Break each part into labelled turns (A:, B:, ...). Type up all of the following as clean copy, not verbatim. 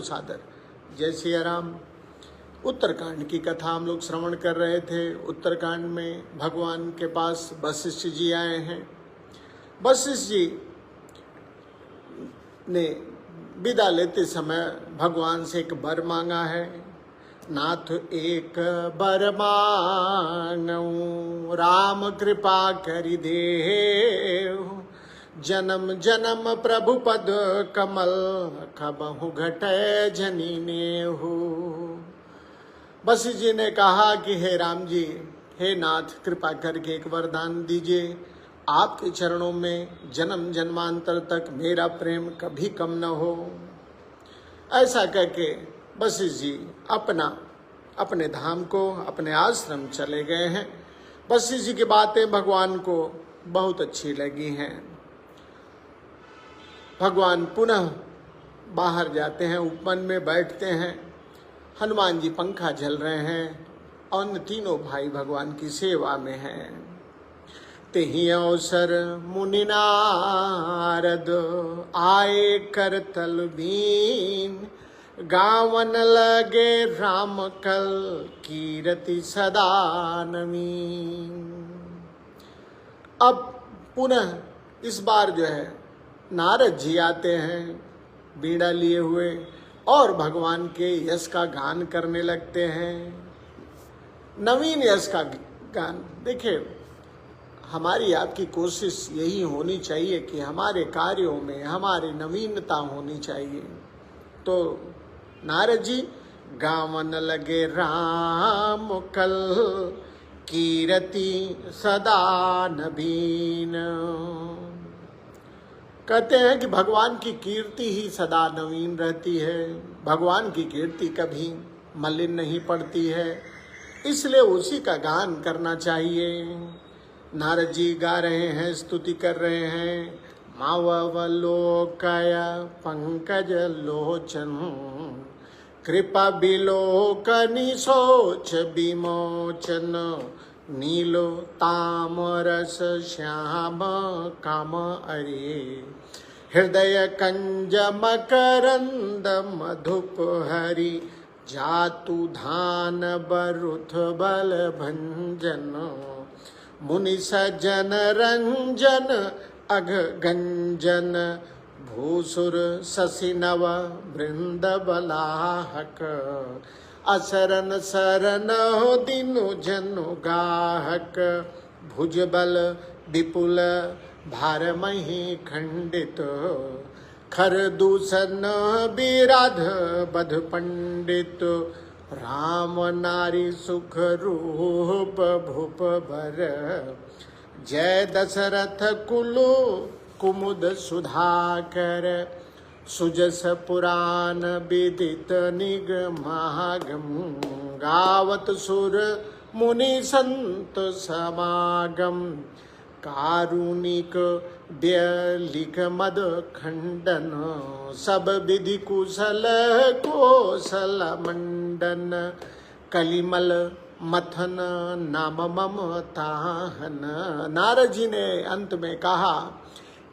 A: सादर। जय सिया राम। उत्तरकांड की कथा हम लोग श्रवण कर रहे थे। उत्तरकांड में भगवान के पास वशिष्ठ जी आए हैं। वशिष्ठ जी ने विदा लेते समय भगवान से एक वर मांगा है। नाथ एक बर मांगऊं, राम कृपा करि देहु, जन्म जन्म प्रभु पद कमल, कबहु घटै जनि नेहु। वशिष्ठ जी ने कहा कि हे राम जी, हे नाथ, कृपा करके एक वरदान दीजिए। आपके चरणों में जन्म जन्मांतर तक मेरा प्रेम कभी कम न हो। ऐसा करके वशिष्ठ जी अपने धाम को, अपने आश्रम चले गए हैं। वशिष्ठ जी की बातें भगवान को बहुत अच्छी लगी हैं। भगवान पुनः बाहर जाते हैं, उपवन में बैठते हैं। हनुमान जी पंखा झल रहे हैं और तीनों भाई भगवान की सेवा में हैं। तेहि अवसर मुनि नारद, आए करतल बीन, गावन लगे राम कल, कीरति सदा नवीन। अब पुनः इस बार जो है नारद जी आते हैं बीड़ा लिए हुए और भगवान के यश का गान करने लगते हैं। नवीन यश का गान। देखिए, हमारी आपकी कोशिश यही होनी चाहिए कि हमारे कार्यों में हमारी नवीनता होनी चाहिए। तो नारद जी गावन लगे राम कल, कीरति सदा नवीन। कहते हैं कि भगवान की कीर्ति ही सदा नवीन रहती है। भगवान की कीर्ति कभी मलिन नहीं पड़ती है, इसलिए उसी का गान करना चाहिए। नारद जी गा रहे हैं, स्तुति कर रहे हैं। मावलोकय पंकज लोचन, कृपा बिलोकनि सोच विमोचन, नीलो तामरस श्याम काम अरे, हृदय कंज मकरंद मधुप हरि, जातु धान बरुथ बल भंजन, मुनि सज्जन रंजन अघ गंजन, भूसुर शशि नव वृंद बलाहक, असरन सरन दिनु जनु गाहक, भुजबल विपुल भारमहि खंडित, खर दूषण विराध बध पंडित, राम नारी सुख रूप भूप बर, जय दशरथ कुलु कुमुद सुधाकर, सुजस पुराण विदित निगमागम, गावत सुर मुनि संत समागम, कारुणिक व्यलिक मद खंडन, सब विधि कुशल कोसल मंडन, कलिमल मथन नाम ममताहन। नारद जी ने अंत में कहा,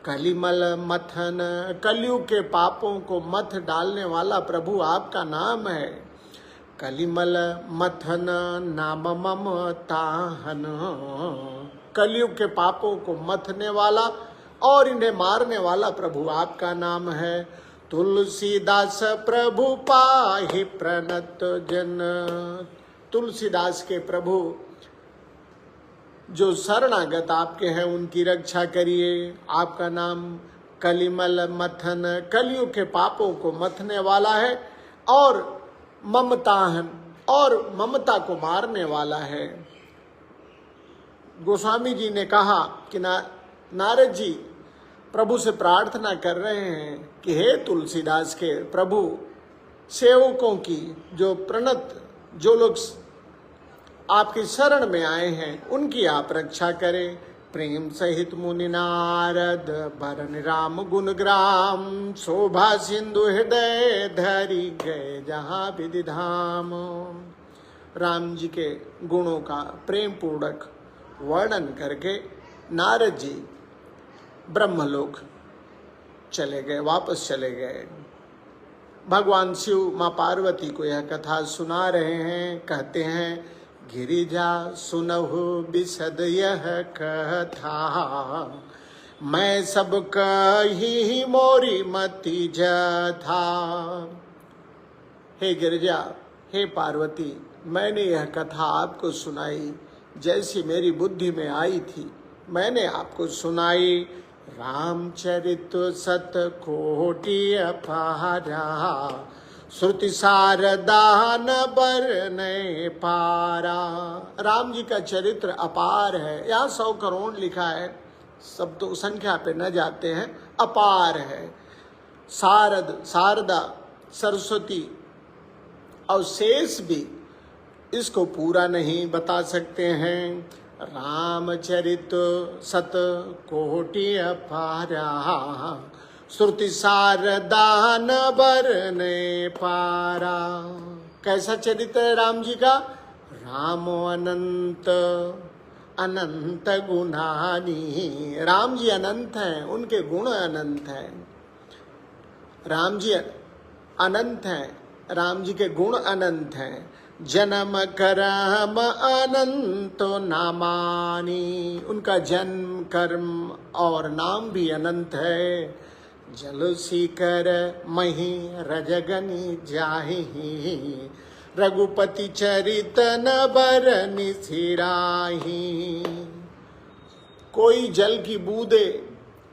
A: कलिमल मथन, कलयुग के पापों को मथ डालने वाला प्रभु आपका नाम है। कलिमल मथन नाम ममताहन, कलयुग के पापों को मथने वाला और इन्हें मारने वाला प्रभु आपका नाम है। तुलसीदास प्रभु पाहि प्रणत जन, तुलसीदास के प्रभु जो शरणागत आपके हैं उनकी रक्षा करिए। आपका नाम कलिमल मथन, कलयुग के पापों को मथने वाला है और ममताहन, और ममता को मारने वाला है। गोस्वामी जी ने कहा कि नारद जी प्रभु से प्रार्थना कर रहे हैं कि हे तुलसीदास के प्रभु, सेवकों की जो प्रणत, जो लोग आपकी शरण में आए हैं उनकी आप रक्षा करें। प्रेम सहित मुनि नारद भरन राम गुण ग्राम, शोभा सिंधु हृदय धरि गए जहाँ विधि धाम। राम जी के गुणों का प्रेम पूर्वक वर्णन करके नारद जी ब्रह्मलोक चले गए, वापस चले गए। भगवान शिव माँ पार्वती को यह कथा सुना रहे हैं। कहते हैं गिरिजा सुनहु बिसद यह कथा, मैं सब कही मोरी मति जथा। हे गिरिजा, हे पार्वती, मैंने यह कथा आपको सुनाई, जैसी मेरी बुद्धि में आई थी मैंने आपको सुनाई। रामचरित सत कोटि अपारा, श्रुति सारदा न बरने पारा। राम जी का चरित्र अपार है। यहाँ 100 करोड़ लिखा है, सब तो संख्या पे न जाते हैं, अपार है। शारद, शारदा, सरस्वती और शेष भी इसको पूरा नहीं बता सकते हैं। रामचरित सत कोटि अपारा, श्रुति सारदा न बरने पारा। कैसा चरित्र है राम जी का? रामो अनंत अनंत गुणानी। राम जी अनंत हैं, उनके गुण अनंत हैं। राम जी अनंत हैं, राम जी के गुण अनंत हैं। जन्म कर्म अनंतो नामानी, उनका जन्म कर्म और नाम भी अनंत है। जल सीकर मही रजगनी जाहि, रघुपति चरित न बरनि सिराही। कोई जल की बूंदे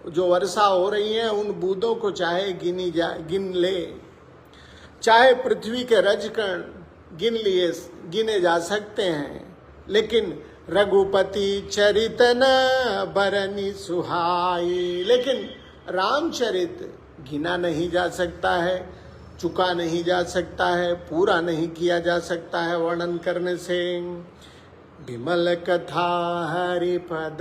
A: जो वर्षा हो रही है, उन बूंदों को चाहे गिन ले, चाहे पृथ्वी के रजकण गिने जा सकते हैं, लेकिन रघुपति चरित न बरनि सुहाई। लेकिन रामचरित गिना नहीं जा सकता है, चुका नहीं जा सकता है, पूरा नहीं किया जा सकता है वर्णन करने से। विमल कथा हरिपद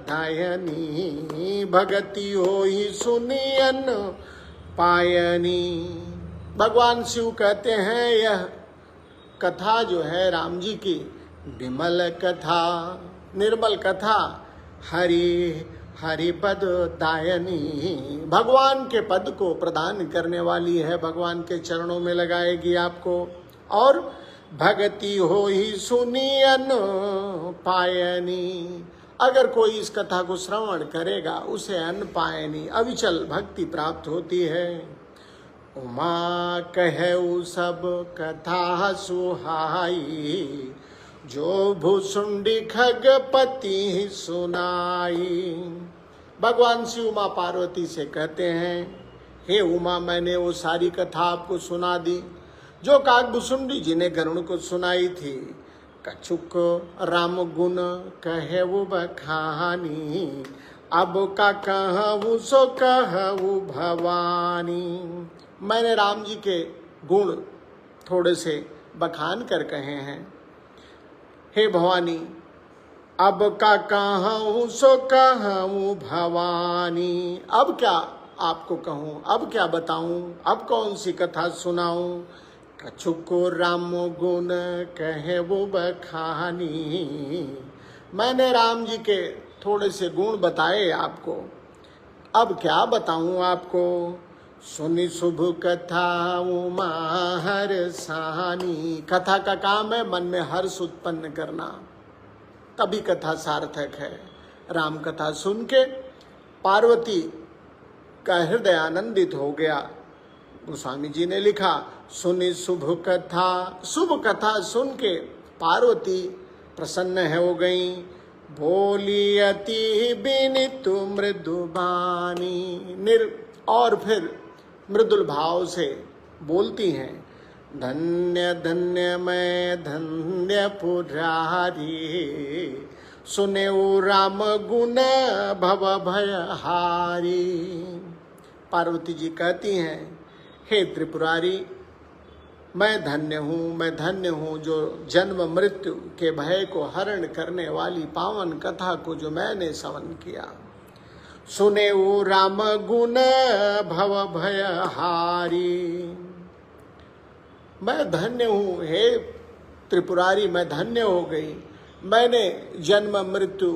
A: दायनी, भगति होई सुनियन पायनी। भगवान शिव कहते हैं यह कथा जो है राम जी की विमल कथा, निर्मल कथा, हरि पद दायनी, भगवान के पद को प्रदान करने वाली है, भगवान के चरणों में लगाएगी आपको। और भगति हो ही सुनियन पायनी, अगर कोई इस कथा को श्रवण करेगा उसे अन्न पायनी, अविचल भक्ति प्राप्त होती है। उमा कहु सब कथा सुहाई, जो भुसुंडी खगपति सुनाई। भगवान शिव उमा पार्वती से कहते हैं, हे उमा, मैंने वो सारी कथा आपको सुना दी जो काकभुसुंडी जी ने गरुड़ को सुनाई थी। कछुक राम गुण कहे वो बखानी, अब का कहूँ सो कहूँ भवानी। मैंने राम जी के गुण थोड़े से बखान कर कहे हैं। हे भवानी, अब का कहूँ सो कहूँ भवानी। अब क्या आपको कहूँ, अब क्या बताऊँ, अब कौन सी कथा सुनाऊँ। कछुक राम गुण कहे वो बखानी, मैंने राम जी के थोड़े से गुण बताए आपको, अब क्या बताऊँ आपको। सुनी शुभ कथा उमा हर्षानी, कथा का काम है मन में हर्ष उत्पन्न करना, तभी कथा सार्थक है। राम कथा सुन के पार्वती का हृदय आनंदित हो गया। गोस्वामी जी ने लिखा, सुनी शुभ कथा सुन के पार्वती प्रसन्न हो गई। बोली अति बिनित मृदुबानी, और फिर मृदुल भाव से बोलती हैं, धन्य धन्य मैं धन्य पुरारी, सुने ओ राम गुण भव भयहारी। पार्वती जी कहती हैं, हे त्रिपुरारी, मैं धन्य हूँ जो जन्म मृत्यु के भय को हरण करने वाली पावन कथा को जो मैंने श्रवण किया। सुने वो राम गुण भव भयहारी, मैं धन्य हूँ। हे त्रिपुरारी, मैं धन्य हो गई। मैंने जन्म मृत्यु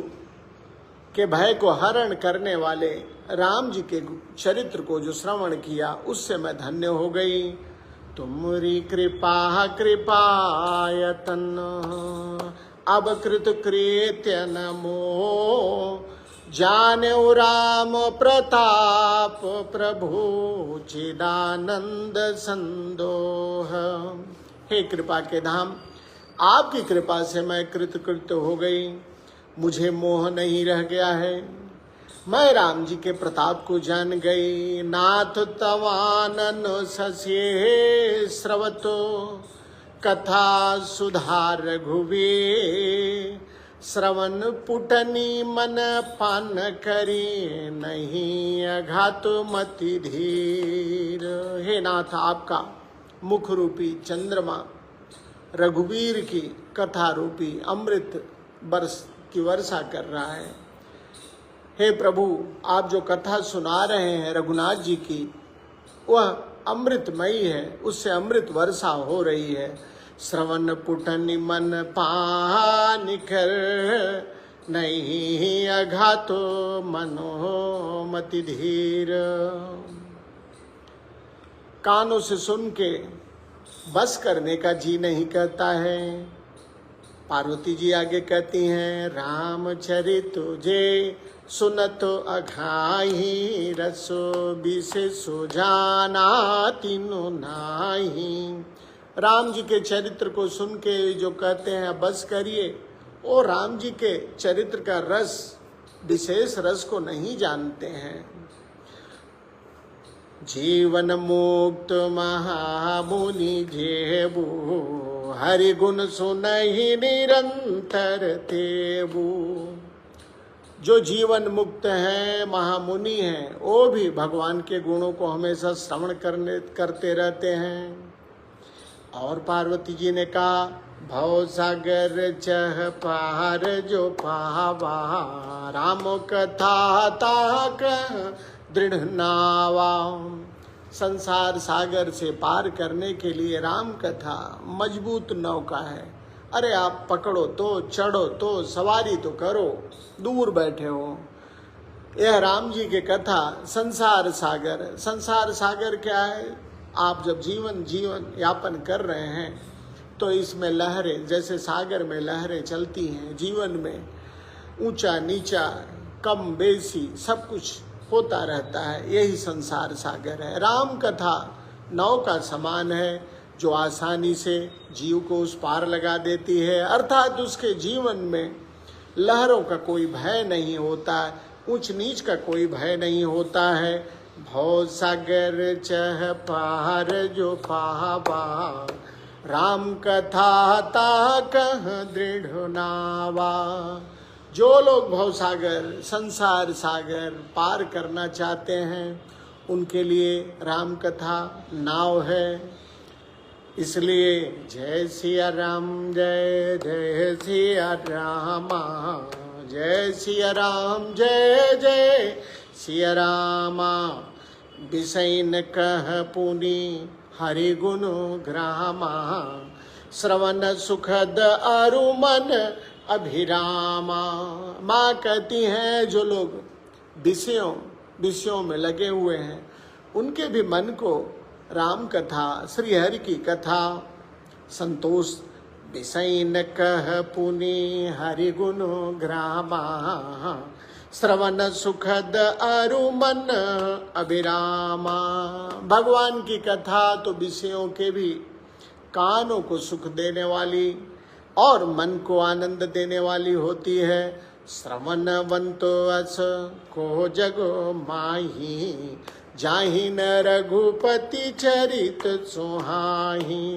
A: के भय को हरण करने वाले राम जी के चरित्र को जो श्रवण किया उससे मैं धन्य हो गई। तुमरी कृपा कृपायतन अब कृत कृत्य नमो, जान्यो राम प्रताप प्रभु चिदानंद संदोह। हे कृपा के धाम, आपकी कृपा से मैं कृतकृत्य हो गई, मुझे मोह नहीं रह गया है। मैं राम जी के प्रताप को जान गई। नाथ तवानन सस्ये स्रवतो कथा सुधार रघुवीर, श्रवण पुटनी मन पान करी नहीं अघात मति धीर। हे नाथ, आपका मुख रूपी चंद्रमा रघुवीर की कथा रूपी अमृत बरस की वर्षा कर रहा है। हे प्रभु, आप जो कथा सुना रहे हैं रघुनाथ जी की, वह अमृतमयी है, उससे अमृत वर्षा हो रही है। श्रवण पुटन मन पान कर नहीं अघातो मनो मति धीर। कानों से सुन के बस करने का जी नहीं कहता है। पार्वती जी आगे कहती हैं, रामचरित तुझे सुनत अघाही, रसो विशेषो जाना तीनों नाही। राम जी के चरित्र को सुन के जो कहते हैं बस करिए, वो राम जी के चरित्र का रस, विशेष रस को नहीं जानते हैं। जीवन मुक्त महामुनि जेबू, हरि गुण सुनहि निरंतर तेबू। जो जीवन मुक्त हैं, महामुनि हैं, वो भी भगवान के गुणों को हमेशा श्रवण करते रहते हैं। और पार्वती जी ने कहा, भव सागर चह पार जो पावा, राम कथा ताक दृढ़ नावा। संसार सागर से पार करने के लिए राम कथा मजबूत नौका है। अरे आप पकड़ो तो, चढ़ो तो, सवारी तो करो, दूर बैठे हो। यह राम जी की कथा संसार सागर। संसार सागर क्या है? आप जब जीवन यापन कर रहे हैं तो इसमें लहरें, जैसे सागर में लहरें चलती हैं, जीवन में ऊंचा नीचा कम बेसी सब कुछ होता रहता है। यही संसार सागर है। राम कथा नाव का समान है, जो आसानी से जीव को उस पार लगा देती है। अर्थात उसके जीवन में लहरों का कोई भय नहीं होता, ऊंच नीच का कोई भय नहीं होता है। भव सागर चह पार जो पावा, राम कथा ताकह दृढ़ नावा। जो लोग भव सागर, संसार सागर पार करना चाहते हैं, उनके लिए राम कथा नाव है। इसलिए जय सिया राम, जय जय सिया रामा, जय सिया राम, जय जय सिया रामा। बिसैन कह पुनि हरि गुण ग्रामा, श्रवण सुखद अरु मन अभिरामा। माँ कहती हैं, जो लोग विषयों में लगे हुए हैं, उनके भी मन को राम कथा, श्री हरि की कथा संतोष। बिसैन कह पुनि हरि गुण ग्रामा, श्रवण सुखद अरु मन अभिरामा। भगवान की कथा तो विषयों के भी कानों को सुख देने वाली और मन को आनंद देने वाली होती है। श्रवण वंतो अस को जगो माही, जाहि न रघुपति चरित सुहाही।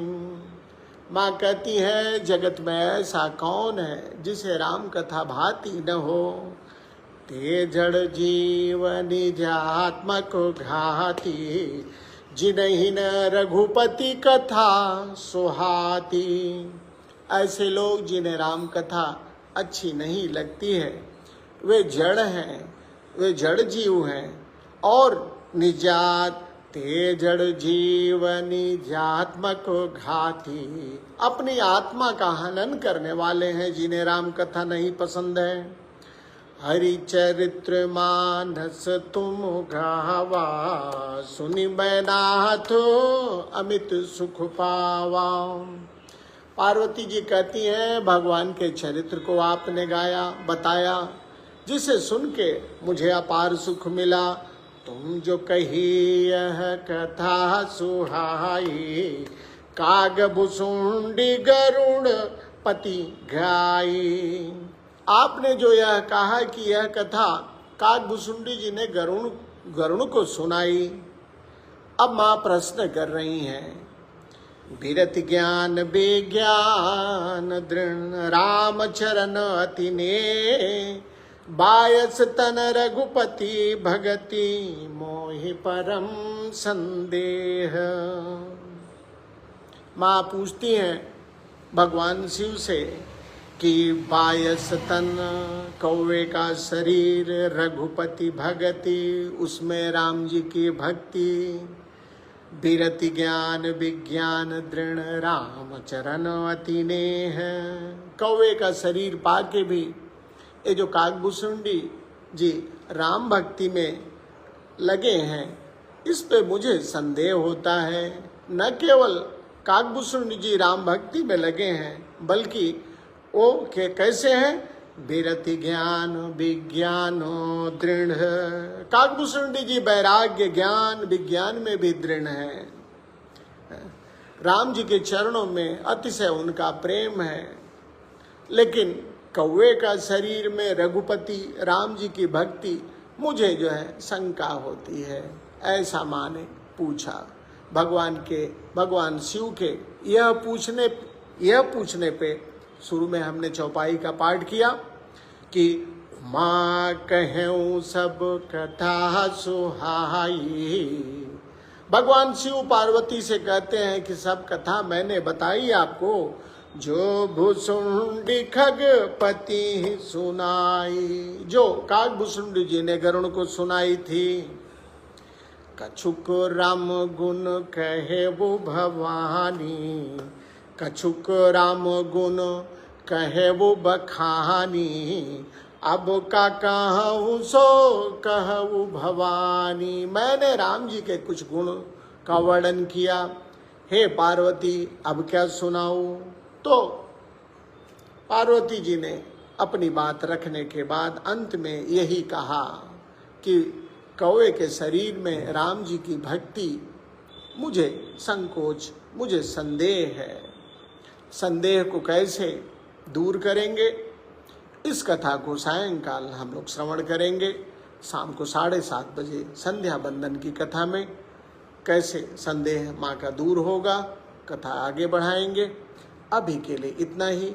A: माँ कहती है, जगत में ऐसा कौन है जिसे राम कथा भाती न हो। ते जड़ जीवन निजात्मक घाती, जिन्हि न रघुपति कथा सुहाती। ऐसे लोग जिन्हें राम कथा अच्छी नहीं लगती है, वे जड़ हैं, वे जड़ जीव हैं। और निजात ते जड़ जीवन निजात्मक घाती, अपनी आत्मा का हनन करने वाले हैं जिन्हें राम कथा नहीं पसंद है। हरि चरित्र मानस तुम गावा, सुनि मैं नाथो अमित सुख पावा। पार्वती जी कहती हैं भगवान के चरित्र को आपने गाया, बताया, जिसे सुन के मुझे अपार सुख मिला। तुम जो कही यह कथा सुहाई, काग भुसुंडी गरुड़ पति गाई। आपने जो यह कहा कि यह कथा काग भुसुंडी जी ने गरुड़ को सुनाई। अब माँ प्रश्न कर रही हैं, विरत ज्ञान विज्ञान दृढ़ राम चरण अति ने, बायस तन रघुपति भगति मोहि परम संदेह। माँ पूछती हैं भगवान शिव से कि बायस तन कौवे का शरीर, रघुपति भगति उसमें राम जी की भक्ति, विरति ज्ञान विज्ञान दृढ़ राम चरण अति नेह। कौवे का शरीर पाके भी ये जो कागभूषुंडी जी राम भक्ति में लगे हैं, इस पे मुझे संदेह होता है। न केवल कागभूषुंडी जी राम भक्ति में लगे हैं, बल्कि वो के कैसे हैं, विरति ज्ञान विज्ञान दृढ़। कागभूषुंडी जी वैराग्य ज्ञान विज्ञान में भी दृढ़ है। राम जी के चरणों में अतिशय उनका प्रेम है। लेकिन कौवे का शरीर में रघुपति राम जी की भक्ति मुझे जो है शंका होती है। ऐसा माँ ने पूछा। भगवान शिव के यह पूछने पे शुरू में हमने चौपाई का पाठ किया कि माँ कहूँ सब कथा सुहाई। भगवान शिव पार्वती से कहते हैं कि सब कथा मैंने बताई आपको, जो भुसुंडी खगपति सुनाई, जो कागभूषुंडी जी ने गरुड़ को सुनाई थी। कछुक राम गुण कहे वो भवानी, कछुक राम गुण कहे वो बखानी, अब का कहूँ सो कहूँ भवानी। मैंने राम जी के कुछ गुण का वर्णन किया, हे पार्वती अब क्या सुनाऊं। तो पार्वती जी ने अपनी बात रखने के बाद अंत में यही कहा कि कौवे के शरीर में राम जी की भक्ति मुझे संकोच, मुझे संदेह है। संदेह को कैसे दूर करेंगे, इस कथा को सायंकाल हम लोग श्रवण करेंगे। शाम को 7:30 बजे संध्या बंदन की कथा में कैसे संदेह माँ का दूर होगा, कथा आगे बढ़ाएंगे। अभी के लिए इतना ही।